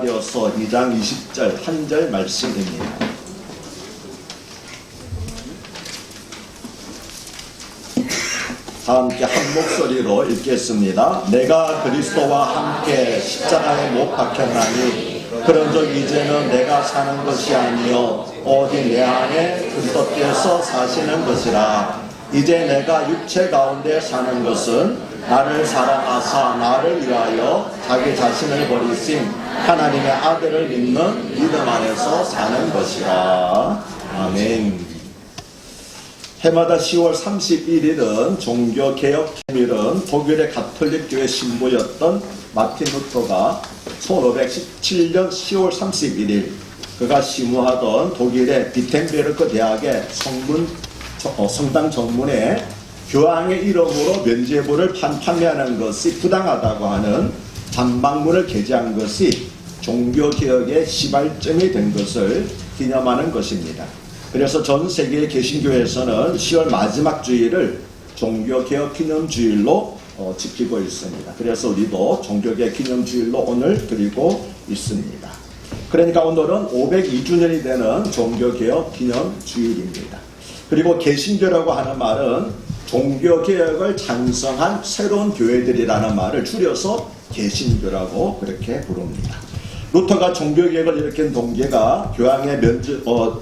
갈라디아서 2장 20절 한 절 말씀입니다. 다 함께 한 목소리로 읽겠습니다. 내가 그리스도와 함께 십자가에 못 박혔나니 그런즉 이제는 내가 사는 것이 아니요 오직 내 안에 그리스도께서 사시는 것이라. 이제 내가 육체 가운데 사는 것은 나를 사랑하사 나를 위하여 자기 자신을 버리신 하나님의 아들을 믿는 믿음 안에서 사는 것이라. 아멘. 해마다 10월 31일은 종교개혁기밀은 독일의 가톨릭 교회 신부였던 마틴 루터가 1517년 10월 31일 그가 심우하던 독일의 비텐베르크 대학의 성당 정문에 교황의 이름으로 면죄부를 판매하는 것이 부당하다고 하는 단방문을 게재한 것이 종교개혁의 시발점이 된 것을 기념하는 것입니다. 그래서 전 세계의 개신교에서는 10월 마지막 주일을 종교개혁 기념주일로 지키고 있습니다. 그래서 우리도 종교개혁 기념주일로 오늘 드리고 있습니다. 그러니까 오늘은 502주년이 되는 종교개혁 기념주일입니다. 그리고 개신교라고 하는 말은 종교개혁을 찬성한 새로운 교회들이라는 말을 줄여서 개신교라고 그렇게 부릅니다. 루터가 종교개혁을 일으킨 동기가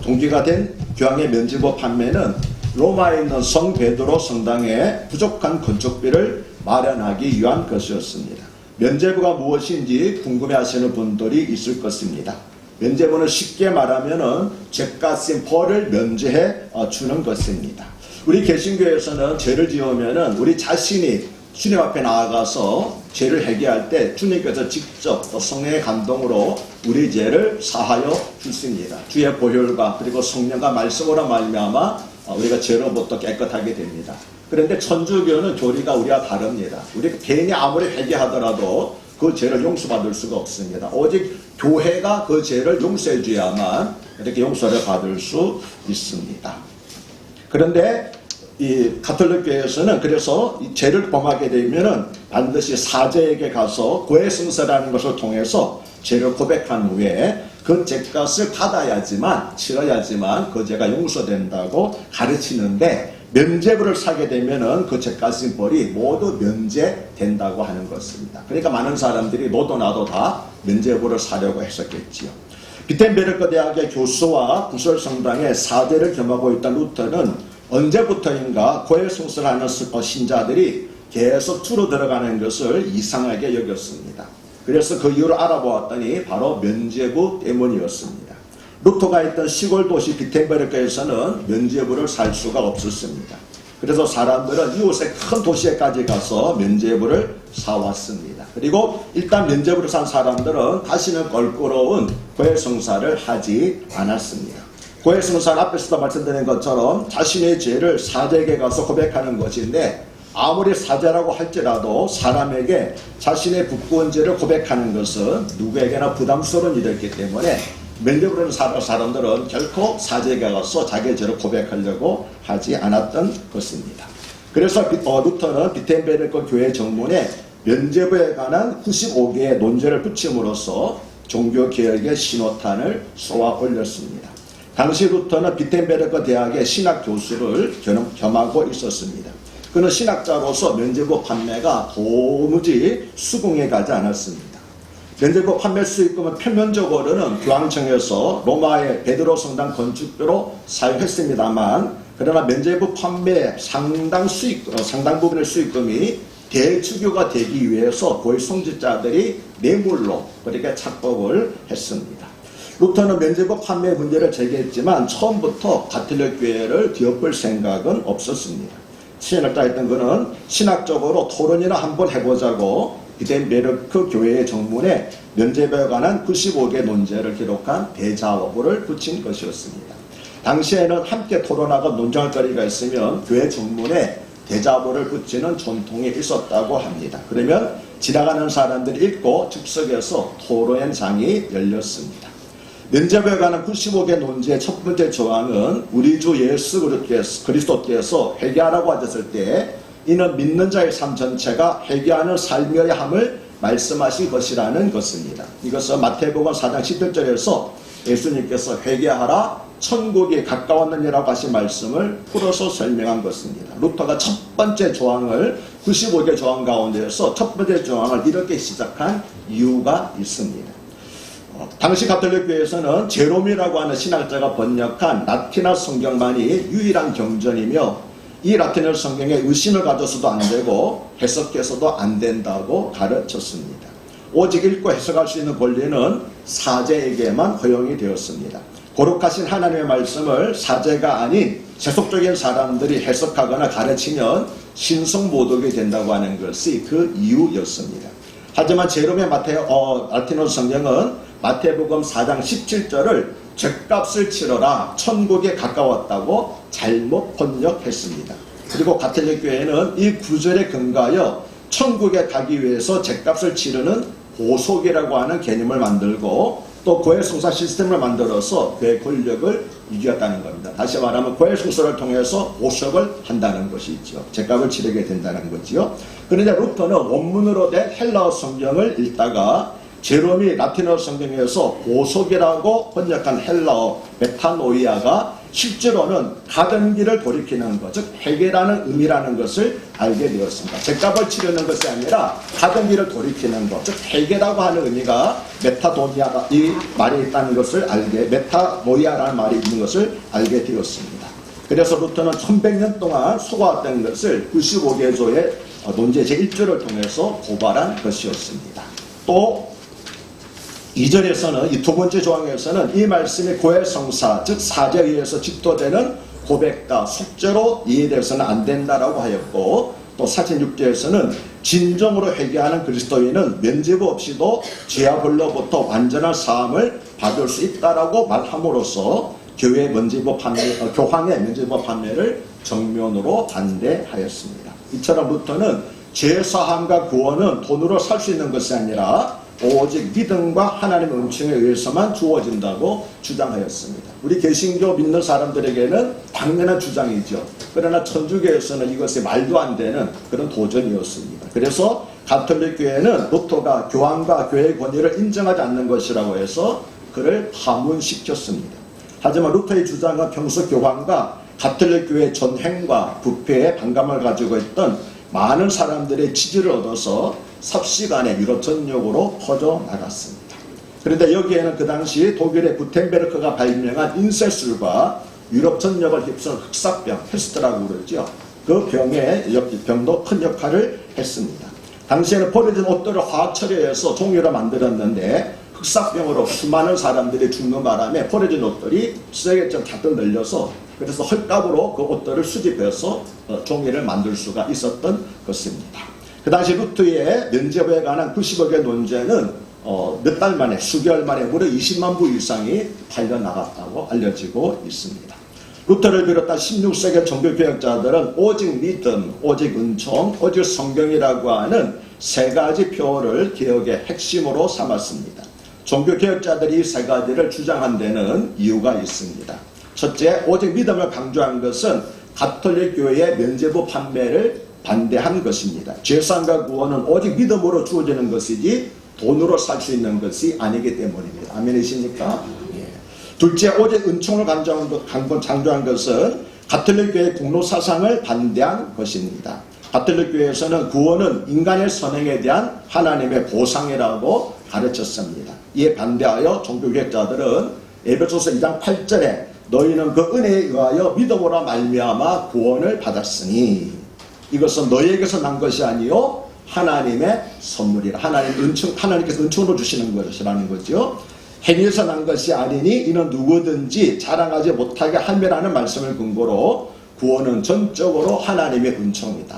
동기가 된 교황의 면죄부 판매는 로마에 있는 성 베드로 성당에 부족한 건축비를 마련하기 위한 것이었습니다. 면죄부가 무엇인지 궁금해하시는 분들이 있을 것입니다. 면죄부는 쉽게 말하면은 죄가 쓴 벌을 면제해 주는 것입니다. 우리 개신교에서는 죄를 지으면은 우리 자신이 주님 앞에 나아가서 죄를 회개할 때 주님께서 직접 성령의 감동으로 우리 죄를 사하여 주십니다. 주의 보혈과 그리고 성령과 말씀으로 말미암아 우리가 죄로부터 깨끗하게 됩니다. 그런데 천주교는 교리가 우리와 다릅니다. 우리가 괜히 아무리 회개하더라도 그 죄를 용서받을 수가 없습니다. 오직 교회가 그 죄를 용서해 줘야만 이렇게 용서를 받을 수 있습니다. 그런데 이 가톨릭 교회에서는 그래서 이 죄를 범하게 되면은 반드시 사제에게 가서 고해성사라는 것을 통해서 죄를 고백한 후에 그 죄값을 받아야지만 치러야지만 그 죄가 용서된다고 가르치는데 면죄부를 사게 되면은 그 죄값인 벌이 모두 면제된다고 하는 것입니다. 그러니까 많은 사람들이 너도 나도 다 면죄부를 사려고 했었겠지요. 비텐베르크 대학의 교수와 구설성당의 사제를 겸하고 있던 루터는 언제부터인가 고해성사를 하는 신자들이 계속 줄어들어가는 것을 이상하게 여겼습니다. 그래서 그 이유를 알아보았더니 바로 면죄부 때문이었습니다. 루터가 있던 시골 도시 비텐베르크에서는 면죄부를 살 수가 없었습니다. 그래서 사람들은 이웃의 큰 도시에까지 가서 면죄부를 사왔습니다. 그리고 일단 면죄부를 산 사람들은 다시는 껄끄러운 고해성사를 하지 않았습니다. 고해성사는 앞에서도 말씀드린 것처럼 자신의 죄를 사제에게 가서 고백하는 것인데 아무리 사제라고 할지라도 사람에게 자신의 부끄러운 죄를 고백하는 것은 누구에게나 부담스러운 일이었기 때문에 면죄부를 사는 사람들은 결코 사제에게 가서 자기의 죄를 고백하려고 하지 않았던 것입니다. 그래서 루터는 비텐베르크 교회 정문에 면죄부에 관한 95개의 논제를 붙임으로써 종교개혁의 신호탄을 쏘아 올렸습니다. 당시 루터는 비텐베르크 대학의 신학 교수를 겸하고 있었습니다. 그는 신학자로서 면죄부 판매가 도무지 수긍해 가지 않았습니다. 면죄부 판매 수익금은 표면적으로는 교황청에서 로마의 베드로 성당 건축비로 사용했습니다만 그러나 면죄부 판매 상당 부분의 수익금이 대주교가 되기 위해서 고위 성직자들이 뇌물로 그렇게 착복을 했습니다. 루터는 면죄부 판매 문제를 제기했지만 처음부터 가톨릭 교회를 뒤엎을 생각은 없었습니다. 신학자였던 그는 신학적으로 토론이나 한번 해보자고 비텐베르크 교회의 정문에 면죄부에 관한 95개 논제를 기록한 대자보를 붙인 것이었습니다. 당시에는 함께 토론하고 논쟁할 거리가 있으면 교회 정문에 대자보를 붙이는 전통이 있었다고 합니다. 그러면 지나가는 사람들이 읽고 즉석에서 토론장이 열렸습니다. 면죄부에 관한 95개 논제의 첫 번째 조항은 우리 주 예수 그리스도께서 회개하라고 하셨을 때 이는 믿는 자의 삶 전체가 회개하는 삶이어야 함을 말씀하신 것이라는 것입니다. 이것은 마태복음 4장 11절에서 예수님께서 회개하라 천국이 가까웠느니라고 하신 말씀을 풀어서 설명한 것입니다. 루터가 첫 번째 조항을 95개 조항 가운데에서 첫 번째 조항을 이렇게 시작한 이유가 있습니다. 당시 가톨릭 교회에서는 제롬이라고 하는 신학자가 번역한 라틴어 성경만이 유일한 경전이며 이 라틴어 성경에 의심을 가져서도 안 되고 해석해서도 안 된다고 가르쳤습니다. 오직 읽고 해석할 수 있는 권리는 사제에게만 허용이 되었습니다. 거룩하신 하나님의 말씀을 사제가 아닌 세속적인 사람들이 해석하거나 가르치면 신성모독이 된다고 하는 것이 그 이유였습니다. 하지만 제롬의 라틴어 성경은 마태복음 4장 17절을 죗값을 치러라 천국에 가까웠다고 잘못 번역했습니다. 그리고 가톨릭 교회는 이 구절에 근거하여 천국에 가기 위해서 죗값을 치르는 보속이라고 하는 개념을 만들고 또 고해성사 시스템을 만들어서 교회 권력을 이겼다는 겁니다. 다시 말하면 고해성사를 통해서 보석을 한다는 것이죠. 죗값을 치르게 된다는 거지요. 그런데 루터는 원문으로 된 헬라어 성경을 읽다가 제롬이 라틴어 성경에서 보석이라고 번역한 헬라어 메타노이아가 실제로는 가던 길을 돌이키는 것, 즉 회개라는 의미라는 것을 알게 되었습니다. 죗값을 치르는 것이 아니라 가던 길을 돌이키는 것, 즉 회개라고 하는 의미가 메타도니아가 이 말이 있다는 것을 메타노이아라는 말이 있는 것을 알게 되었습니다. 그래서 루터는 1100년 동안 소화했던 것을 95개조의 논제 제1조를 통해서 고발한 것이었습니다. 또 2절에서는 이 두 번째 조항에서는 이 말씀이 고해성사 즉 사제에 의해서 집도되는 고백과 속죄로 이해되어서는 안 된다라고 하였고 또 46절에서는 진정으로 회개하는 그리스도인은 면죄부 없이도 죄와 벌로부터 완전한 사함을 받을 수 있다라고 말함으로써 교황의 면죄부 판매를 정면으로 반대하였습니다. 이처럼 루터는 죄사함과 구원은 돈으로 살 수 있는 것이 아니라 오직 믿음과 하나님의 은총에 의해서만 주어진다고 주장하였습니다. 우리 개신교 믿는 사람들에게는 당연한 주장이죠. 그러나 천주교에서는 이것이 말도 안 되는 그런 도전이었습니다. 그래서 가톨릭 교회는 루터가 교황과 교회의 권위를 인정하지 않는 것이라고 해서 그를 파문시켰습니다. 하지만 루터의 주장은 평소 교황과 가톨릭 교회의 전행과 부패에 반감을 가지고 있던 많은 사람들의 지지를 얻어서 삽시간에 유럽 전역으로 퍼져나갔습니다. 그런데 여기에는 그 당시 독일의 구텐베르크가 발명한 인쇄술과 유럽 전역을 휩쓴 흑사병, 페스트라고 그러죠. 그 병도 큰 역할을 했습니다. 당시에는 버려진 옷들을 화학 처리해서 종이로 만들었는데 흑사병으로 수많은 사람들이 죽는 바람에 버려진 옷들이 쓰레기처럼 다들 널려서 그래서 헐값으로 그 옷들을 수집해서 종이를 만들 수가 있었던 것입니다. 그 당시 루터의 면죄부에 관한 90여 개 논제는 몇 달 만에 수개월 만에 무려 20만 부 이상이 팔려나갔다고 알려지고 있습니다. 루터를 비롯한 16세기 종교개혁자들은 오직 믿음, 오직 은총, 오직 성경이라고 하는 세 가지 표어를 개혁의 핵심으로 삼았습니다. 종교개혁자들이 이 세 가지를 주장한 데는 이유가 있습니다. 첫째, 오직 믿음을 강조한 것은 가톨릭 교회의 면죄부 판매를 반대한 것입니다. 죄사함과 구원은 오직 믿음으로 주어지는 것이지 돈으로 살 수 있는 것이 아니기 때문입니다. 아멘이십니까? 예. 둘째, 오직 은총을 강조한 것은 가톨릭 교회의 국노사상을 반대한 것입니다. 가톨릭 교회에서는 구원은 인간의 선행에 대한 하나님의 보상이라고 가르쳤습니다. 이에 반대하여 종교개혁자들은 에베소서 2장 8절에 너희는 그 은혜에 의하여 믿음으로 말미암아 구원을 받았으니 이것은 너희에게서 난 것이 아니요 하나님의 선물이라. 하나님께서 은총으로 주시는 것이라는 거죠. 행위에서 난 것이 아니니 이는 누구든지 자랑하지 못하게 함이라는 말씀을 근거로 구원은 전적으로 하나님의 은총이다.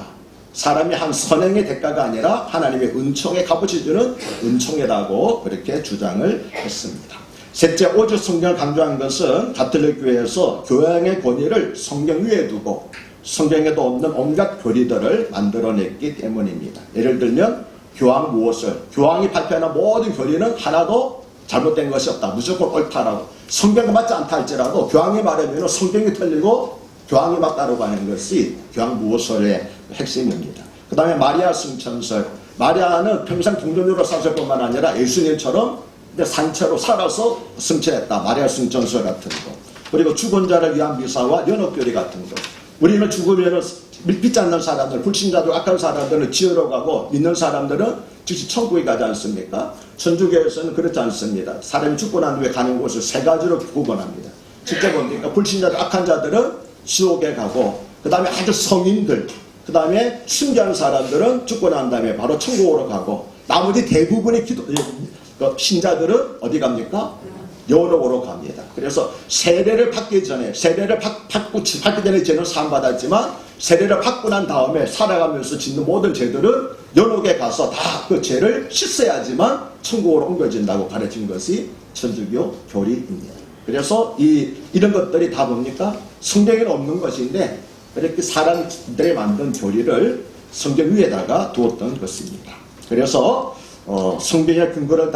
사람이 한 선행의 대가가 아니라 하나님의 은총에 값어치 주는 은총이라고 그렇게 주장을 했습니다. 셋째, 오직 성경을 강조한 것은 가톨릭 교회에서 교황의 권위를 성경 위에 두고 성경에도 없는 온갖 교리들을 만들어냈기 때문입니다. 예를 들면 교황이 발표하는 모든 교리는 하나도 잘못된 것이 없다. 무조건 옳다라고. 성경과 맞지 않다 할지라도 교황이 말하면 성경이 틀리고 교황이 맞다라고 하는 것이 교황 무호설의 핵심입니다. 그 다음에 마리아 승천설, 마리아는 평생 동정녀로 살았을 뿐만 아니라 예수님처럼 산채로 살아서 승천했다. 마리아 승천설 같은 거. 그리고 죽은 자를 위한 미사와 연옥교리 같은 거. 우리는 죽으면 믿지 않는 사람들, 불신자들, 악한 사람들은 지옥으로 가고 믿는 사람들은 즉시 천국에 가지 않습니까? 천주교에서는 그렇지 않습니다. 사람이 죽고 난 후에 가는 곳을 세 가지로 구분합니다. 첫째 뭡니까? 불신자들, 악한 자들은 지옥에 가고, 그 다음에 아주 성인들, 그 다음에 순교한 사람들은 죽고 난 다음에 바로 천국으로 가고, 나머지 대부분의 신자들은 어디 갑니까? 연옥으로 갑니다. 그래서 세례를 받기 전에, 세례를 받기 전에 죄는 사함받았지만, 세례를 받고 난 다음에 살아가면서 짓는 모든 죄들은 연옥에 가서 다 그 죄를 씻어야지만 천국으로 옮겨진다고 가르친 것이 천주교 교리입니다. 그래서 이런 것들이 다 뭡니까? 성경에는 없는 것인데, 이렇게 사람들이 만든 교리를 성경 위에다가 두었던 것입니다. 그래서 성경의 근거를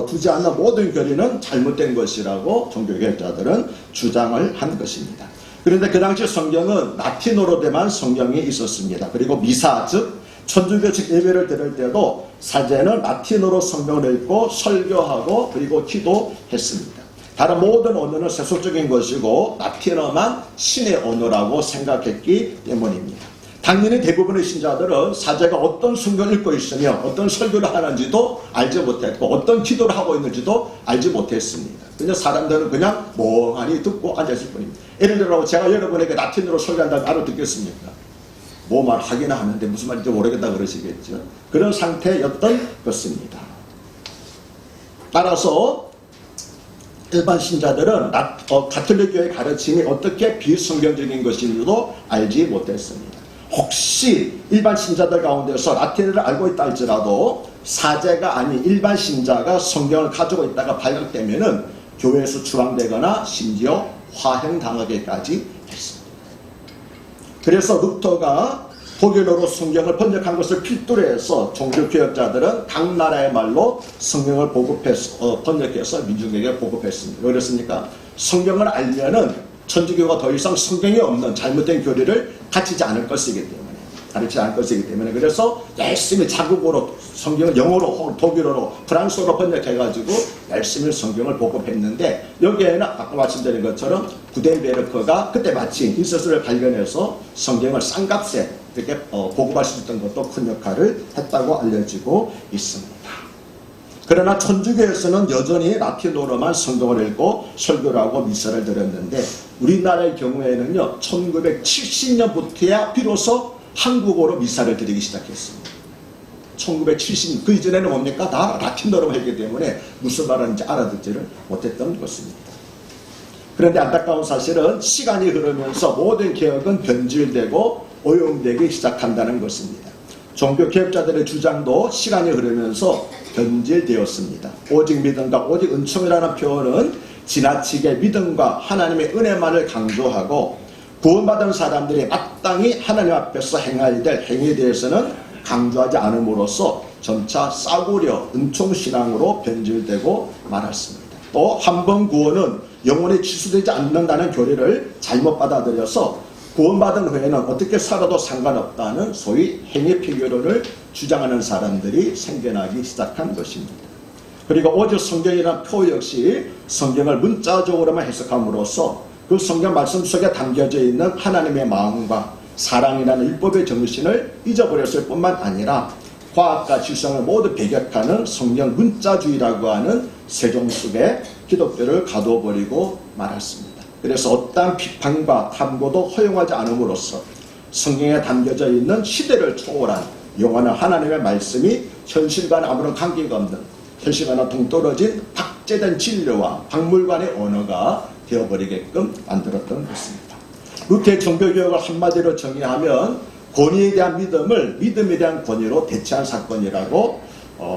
두지 않는 모든 교리는 잘못된 것이라고 종교개혁자들은 주장을 한 것입니다. 그런데 그 당시 성경은 라틴어로 된 성경이 있었습니다. 그리고 미사, 즉 천주교식 예배를 드릴 때도 사제는 라틴어로 성경을 읽고 설교하고 그리고 기도했습니다. 다른 모든 언어는 세속적인 것이고 라틴어만 신의 언어라고 생각했기 때문입니다. 당연히 대부분의 신자들은 사제가 어떤 성경을 읽고 있으며 어떤 설교를 하는지도 알지 못했고 어떤 기도를 하고 있는지도 알지 못했습니다. 그냥 사람들은 그냥 멍하니 듣고 앉았을 뿐입니다. 예를 들어 제가 여러분에게 라틴어로 설교한다면 알아듣겠습니까? 뭐만 하긴 하는데 무슨 말인지 모르겠다 그러시겠죠. 그런 상태였던 것입니다. 따라서 일반 신자들은 가톨릭교의 가르침이 어떻게 비성경적인 것인지도 알지 못했습니다. 혹시 일반 신자들 가운데서 라틴어를 알고 있다 할지라도 사제가 아닌 일반 신자가 성경을 가지고 있다가 발각되면은 교회에서 추방되거나 심지어 화형당하기까지 했습니다. 그래서 루터가 독일어로 성경을 번역한 것을 필두로 해서 종교개혁자들은 각 나라의 말로 성경을 번역해서 민중에게 보급했습니다. 왜 그랬습니까? 성경을 알면은 천주교가 더 이상 성경이 없는 잘못된 교리를 가르치지 않을 것이기 때문에 그래서 열심히 자국어로 성경을 영어로 혹은 독일어로 프랑스어로 번역해가지고 열심히 성경을 보급했는데 여기에는 아까 말씀드린 것처럼 구텐베르크가 그때 마침 인서스를 발견해서 성경을 싼값에 이렇게 보급할 수 있던 것도 큰 역할을 했다고 알려지고 있습니다. 그러나 천주교에서는 여전히 라틴어로만 성경을 읽고 설교를 하고 미사를 드렸는데 우리나라의 경우에는요 1970년부터야 비로소 한국어로 미사를 드리기 시작했습니다. 1970년 그 이전에는 뭡니까? 다 라틴어로 했기 때문에 무슨 말하는지 알아듣지를 못했던 것입니다. 그런데 안타까운 사실은 시간이 흐르면서 모든 개혁은 변질되고 오용되기 시작한다는 것입니다. 종교개혁자들의 주장도 시간이 흐르면서 변질되었습니다. 오직 믿음과 오직 은총이라는 표현은 지나치게 믿음과 하나님의 은혜만을 강조하고 구원받은 사람들이 마땅히 하나님 앞에서 행해야 될 행위에 대해서는 강조하지 않음으로써 점차 싸구려 은총신앙으로 변질되고 말았습니다. 또 한 번 구원은 영원히 취소되지 않는다는 교리를 잘못 받아들여서 구원받은 후에는 어떻게 살아도 상관없다는 소위 행위피규론을 주장하는 사람들이 생겨나기 시작한 것입니다. 그리고 오직 성경이라는 표 역시 성경을 문자적으로만 해석함으로써 그 성경 말씀 속에 담겨져 있는 하나님의 마음과 사랑이라는 율법의 정신을 잊어버렸을 뿐만 아니라 과학과 지성을 모두 배격하는 성경 문자주의라고 하는 세종 속에 기독교를 가둬버리고 말았습니다. 그래서 어떠한 비판과 탐구도 허용하지 않음으로써 성경에 담겨져 있는 시대를 초월한 영원한 하나님의 말씀이 현실과는 아무런 관계가 없는 현실과는 동떨어진 박제된 진리와 박물관의 언어가 되어버리게끔 만들었던 것입니다. 루터의 종교개혁을 한마디로 정의하면 권위에 대한 믿음을 믿음에 대한 권위로 대체한 사건이라고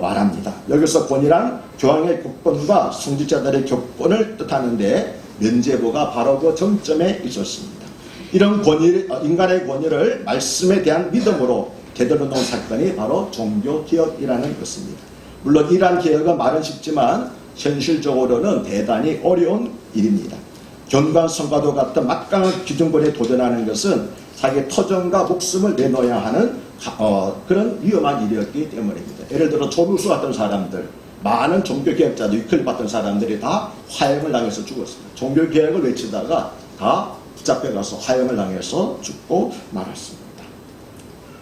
말합니다. 여기서 권위란 교황의 교권과 성직자들의 교권을 뜻하는데 면죄부가 바로 그 정점에 있었습니다. 이런 권위, 인간의 권위를 말씀에 대한 믿음으로 되돌려 놓은 사건이 바로 종교개혁이라는 것입니다. 물론 이러한 개혁은 말은 쉽지만 현실적으로는 대단히 어려운 일입니다. 견고한 성과도 같은 막강한 기준권에 도전하는 것은 자기 터전과 목숨을 내놓아야 하는 그런 위험한 일이었기 때문입니다. 예를 들어 조루수 같은 사람들, 많은 종교개혁자들, 위클 받던 사람들이 다 화형을 당해서 죽었습니다. 종교개혁을 외치다가 다 붙잡혀가서 화형을 당해서 죽고 말았습니다.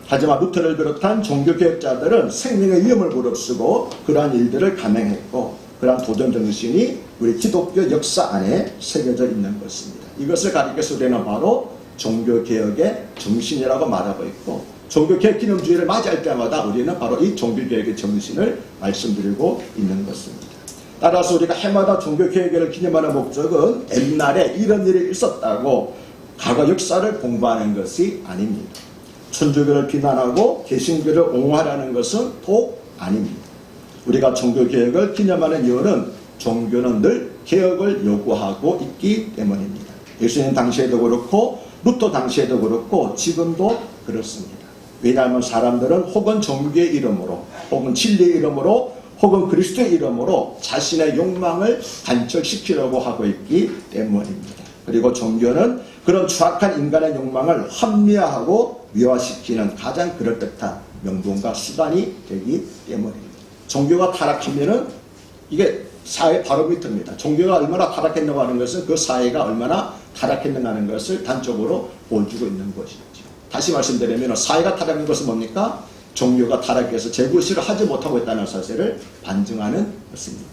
하지만 루터를 비롯한 종교개혁자들은 생명의 위험을 무릅쓰고 그러한 일들을 감행했고, 그러한 도전정신이 우리 기독교 역사 안에 새겨져 있는 것입니다. 이것을 가리켜서 우리는 바로 종교개혁의 정신이라고 말하고 있고, 종교개혁 기념주의를 맞이할 때마다 우리는 바로 이 종교개혁의 정신을 말씀드리고 있는 것입니다. 따라서 우리가 해마다 종교개혁을 기념하는 목적은 옛날에 이런 일이 있었다고 과거 역사를 공부하는 것이 아닙니다. 천주교를 비난하고 개신교를 옹호하라는 것은 또 아닙니다. 우리가 종교개혁을 기념하는 이유는 종교는 늘 개혁을 요구하고 있기 때문입니다. 예수님 당시에도 그렇고 루터 당시에도 그렇고 지금도 그렇습니다. 왜냐하면 사람들은 혹은 종교의 이름으로, 혹은 진리의 이름으로, 혹은 그리스도의 이름으로 자신의 욕망을 관철시키려고 하고 있기 때문입니다. 그리고 종교는 그런 추악한 인간의 욕망을 합리화하고 미화시키는 가장 그럴듯한 명분과 수단이 되기 때문입니다. 종교가 타락하면은 이게 사회 바로미터입니다. 종교가 얼마나 타락했는가 하는 것은 그 사회가 얼마나 타락했는가 하는 것을 단적으로 보여주고 있는 것이죠. 다시 말씀드리면 사회가 타락한 것은 뭡니까? 종교가 타락해서 재구실을 하지 못하고 있다는 사실을 반증하는 것입니다.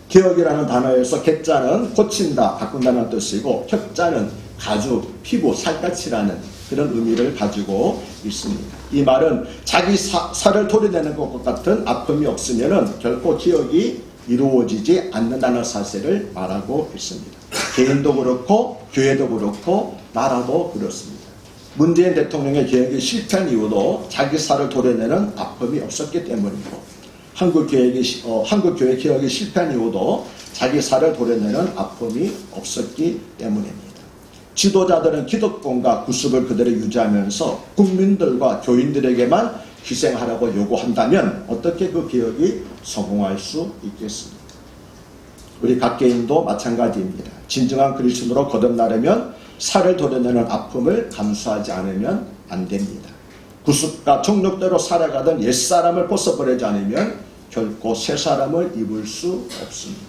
개혁이라는 단어에서 개자는 고친다, 바꾼다는 뜻이고, 혁자는 가죽, 피부, 살갗이라는 그런 의미를 가지고 있습니다. 이 말은 자기 살을 도려내는 것 같은 아픔이 없으면 결코 기억이 이루어지지 않는다는 사실을 말하고 있습니다. 개인도 그렇고 교회도 그렇고 나라도 그렇습니다. 문재인 대통령의 개혁이 실패한 이유도 자기 살을 도려내는 아픔이 없었기 때문이고, 한국교회 개혁이 실패한 이유도 자기 살을 도려내는 아픔이 없었기 때문입니다. 지도자들은 기득권과 구습을 그대로 유지하면서 국민들과 교인들에게만 희생하라고 요구한다면 어떻게 그 개혁이 성공할 수 있겠습니까? 우리 각 개인도 마찬가지입니다. 진정한 그리스도로 거듭나려면 살을 도려내는 아픔을 감수하지 않으면 안 됩니다. 구습과 정욕대로 살아가던 옛사람을 벗어버리지 않으면 결코 새 사람을 입을 수 없습니다.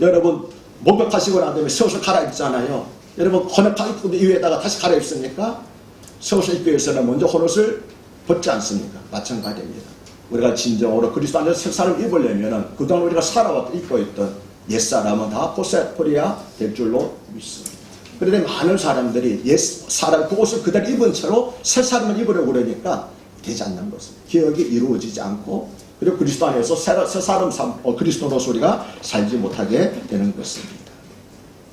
여러분 목욕하시고 난 다음에 새 옷을 갈아입잖아요. 여러분 헌옷 입고 이후에다가 다시 갈아입습니까? 새 옷을 입기 위해서는 먼저 헌옷을 벗지 않습니까? 마찬가지입니다. 우리가 진정으로 그리스도 안에서 새 사람을 입으려면 그동안 우리가 살아왔던 입고 있던 옛사람은 다 벗어버려야 될 줄로 믿습니다. 그런데 많은 사람들이 옛사람 그 옷을 그대로 입은 채로 새 사람을 입으려고 그러니까 되지 않는 것입니다. 기억이 이루어지지 않고, 그리고 그리스도 안에서 새 사람 그리스도로서 우리가 살지 못하게 되는 것입니다.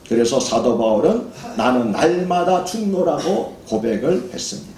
그래서 사도 바울은 나는 날마다 죽노라고 고백을 했습니다.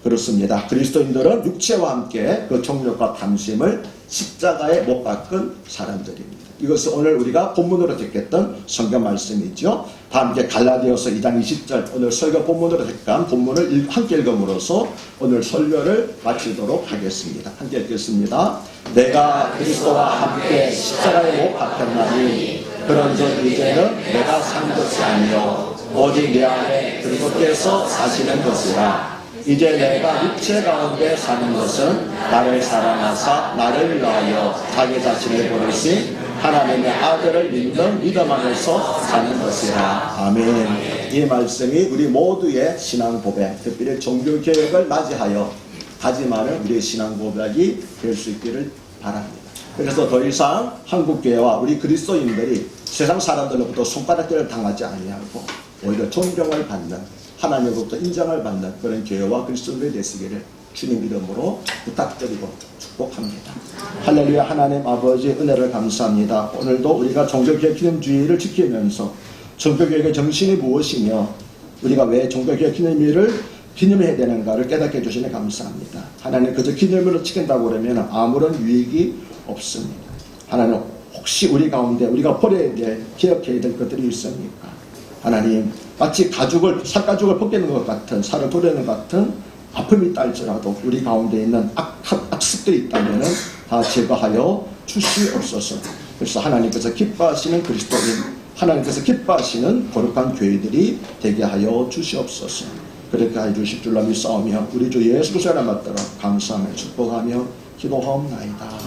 그렇습니다. 그리스도인들은 육체와 함께 그 정욕과 탐심을 십자가에 못 박은 사람들입니다. 이것은 오늘 우리가 본문으로 택했던 성경 말씀이죠. 다 함께 갈라디아서 2장 20절 오늘 설교 본문으로 택한 본문을 함께 읽음으로써 오늘 설교를 마치도록 하겠습니다. 함께 읽겠습니다. 내가 그리스도와 함께 십자가에 못 박혔나니 그런즉 이제는 내가 산 것이 아니요 오직 내 안에 그리스도께서 사시는 것이라. 이제 내가 육체 가운데 사는 것은 나를 사랑하사 나를 위하여 자기 자신을 버리신 하나님의 아들을 믿는 믿음 안에서 사는 것이라. 아멘. 이 말씀이 우리 모두의 신앙 고백, 특별히 종교개혁을 맞이하여 다짐하는 우리의 신앙 고백이 될 수 있기를 바랍니다. 그래서 더 이상 한국교회와 우리 그리스도인들이 세상 사람들로부터 손가락질을 당하지 아니하고 오히려 존경을 받는, 하나님으로부터 인정을 받는 그런 교회와 그리스도인들이 되시기를 주님 이름으로 부탁드리고 축복합니다. 할렐루야. 하나님 아버지 은혜를 감사합니다. 오늘도 우리가 종교개혁 기념주의를 지키면서 종교개혁의 정신이 무엇이며 우리가 왜 종교개혁 기념일을 기념해야 되는가를 깨닫게 해주시니 감사합니다. 하나님 그저 기념일로 지킨다고 그러면 아무런 유익이 없습니다. 하나님 혹시 우리 가운데 우리가 버려야 될, 기억해야 될 것들이 있습니까? 하나님 마치 살가죽을 벗기는 것 같은, 살을 도려내는 것 같은 아픔이 있다 할지라도 우리 가운데 있는 악습들이 있다면 다 제거하여 주시옵소서. 그래서 하나님께서 기뻐하시는 그리스도인, 하나님께서 기뻐하시는 거룩한 교회들이 되게 하여 주시옵소서. 그렇게 해주실 줄로 믿사오며 우리 주 예수 그리스도의 이름 받들어 감사하며 축복하며 기도하옵나이다.